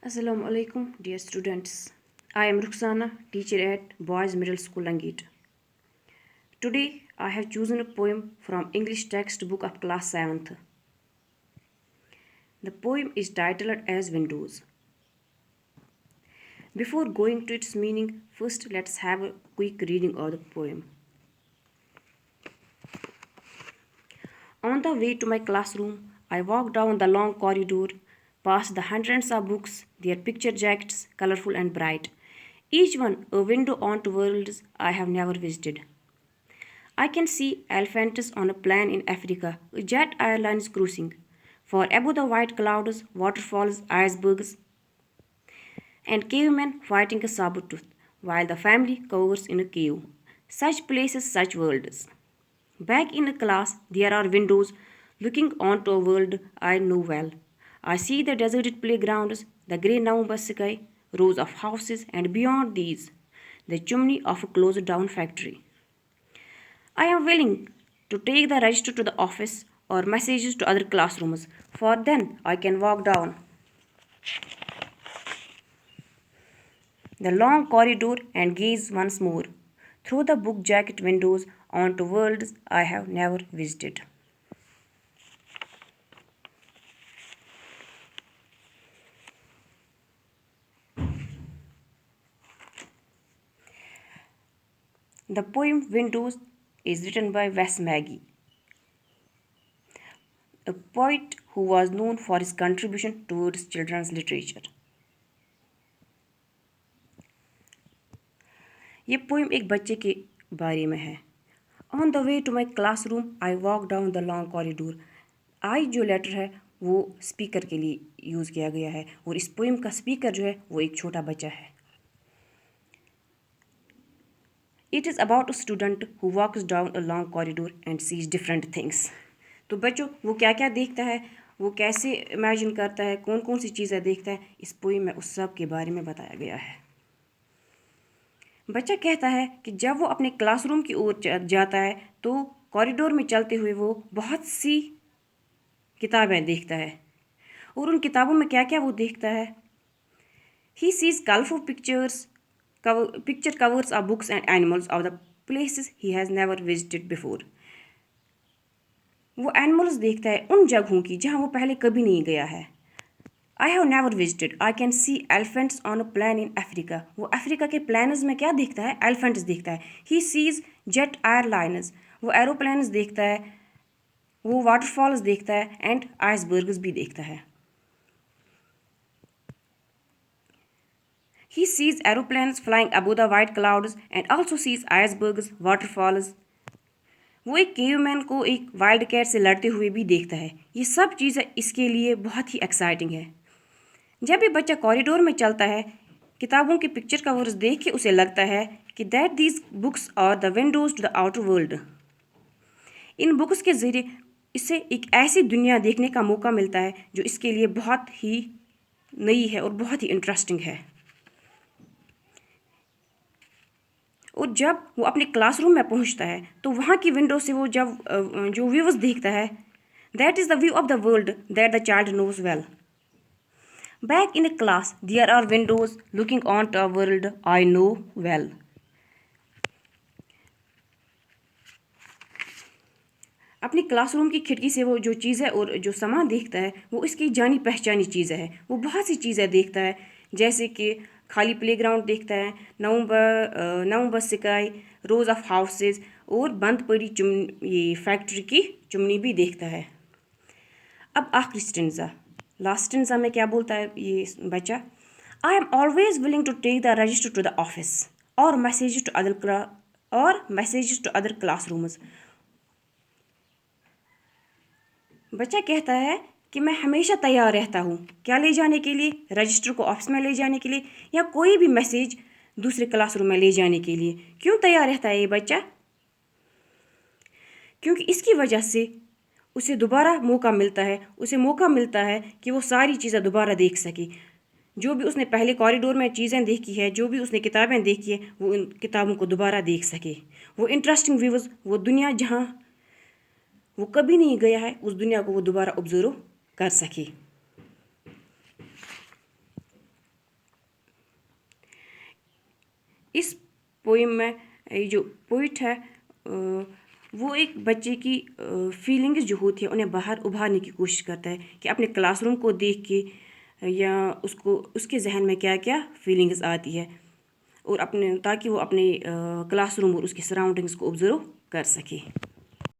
Assalamu alaikum, dear students. I am Ruxana, teacher at Boys Middle School, Langit. Today, I have chosen a poem from English textbook of class 7th. The poem is titled as Windows. Before going to its meaning, first let's have a quick reading of the poem. On the way to my classroom, I walked down the long corridor, past the hundreds of books, their picture jackets, colorful and bright, each one a window onto worlds I have never visited. I can see elephants on a plain in Africa, a jet airline is cruising. For above the white clouds, waterfalls, icebergs, and cavemen fighting a saber tooth, while the family cowers in a cave. Such places, such worlds. Back in a class, there are windows looking onto a world I know well. I see the deserted playgrounds, the grey November sky, rows of houses, and beyond these, the chimney of a closed down factory. I am willing to take the register to the office or messages to other classrooms, for then I can walk down the long corridor and gaze once more through the book jacket windows onto worlds I have never visited. The poem Windows is written by Wes Maggie, a poet who was known for his contribution towards children's literature. ये poem एक बच्चे के बारे में है. On the way to my classroom I walk down the long corridor. I जो letter है वो स्पीकर के लिए यूज़ किया गया है और इस पोइम का स्पीकर जो है वो एक छोटा बच्चा है. It is about a student who walks down a long corridor and sees different things. तो बच्चों वो क्या क्या देखता है, वो कैसे इमेजिन करता है, कौन कौन सी चीज़ें देखता है, इस पोइम में उस सब के बारे में बताया गया है. बच्चा कहता है कि जब वो अपने क्लासरूम की ओर जाता है तो कॉरिडोर में चलते हुए वो बहुत सी किताबें देखता है और उन किताबों में क्या क्या वो देखता है. He seize colourful picture covers of books and animals of the places he has never visited before. वो एनिमल्स देखता है उन जगहों की जहाँ वो पहले कभी नहीं गया है. I have never visited. I can see elephants on a plain in Africa. वो अफ्रीका के प्लेन्स में क्या देखता है, एलिफेंट्स देखता है. He sees jet airliners. वो एरोप्लेन्स देखता है, वो वाटरफॉल्स देखता है एंड आइसबर्ग्स भी देखता है. He sees aeroplanes flying above the white clouds and also sees icebergs, waterfalls. वो एक केवमैन को एक वाइल्ड कैट से लड़ते हुए भी देखता है. ये सब चीज़ें इसके लिए बहुत ही एक्साइटिंग है. जब भी बच्चा कॉरिडोर में चलता है, किताबों के पिक्चर कवर्स देख के उसे लगता है कि that these books are the windows to the outer world. इन बुक्स के ज़रिए इसे एक ऐसी दुनिया देखने का मौका मिलता है जो इसके लिए बहुत ही नई है और बहुत ही इंटरेस्टिंग है. और जब वो अपने क्लासरूम में पहुंचता है तो वहाँ की विंडो से वो जब जो व्यूज़ देखता है, that is the view of the world that the child knows well. Back in a class, there are windows looking onto a world I know well. अपनी क्लासरूम की खिड़की से वो जो चीज़ें और जो सामान देखता है वो इसकी जानी पहचानी चीज़ें हैं. वो बहुत सी चीज़ें देखता है जैसे कि खाली प्लेग्राउंड देखता है, नवंबर स्काई, रोज ऑफ हाउसेज और बंद पड़ी ये फैक्ट्री की चिमनी भी देखता है. अब आखिरी स्टेंजा, लास्ट स्टेंजा में क्या बोलता है ये बच्चा. I am always willing to take the register to the office और मैसेज टू अदर क्लासरूम्स. बच्चा कहता है कि मैं हमेशा तैयार रहता हूँ क्या ले जाने के लिए, रजिस्टर को ऑफिस में ले जाने के लिए या कोई भी मैसेज दूसरे क्लासरूम में ले जाने के लिए. क्यों तैयार रहता है ये बच्चा? क्योंकि इसकी वजह से उसे दोबारा मौका मिलता है कि वो सारी चीज़ें दोबारा देख सके. जो भी उसने पहले कॉरिडोर में चीज़ें देखी है, जो भी उसने किताबें देखी है, वो उन किताबों को दोबारा देख सके. वो इंटरेस्टिंग व्यूज़, वो दुनिया जहाँ वो कभी नहीं गया है उस दुनिया को वो दोबारा ऑब्जर्व कर सके. اس پوئم میں یہ جو پوئٹ ہے وہ ایک بچے کی فیلنگز جو ہوتی ہیں انہیں باہر ابھارنے کی کوشش کرتا ہے کہ اپنے کلاس روم کو دیکھ کے یا اس کے ذہن میں کیا کیا فیلنگز آتی ہے، اور تاکہ وہ اپنے کلاس روم اور اس کی سراؤنڈنگس کو آبزرو کر سکے۔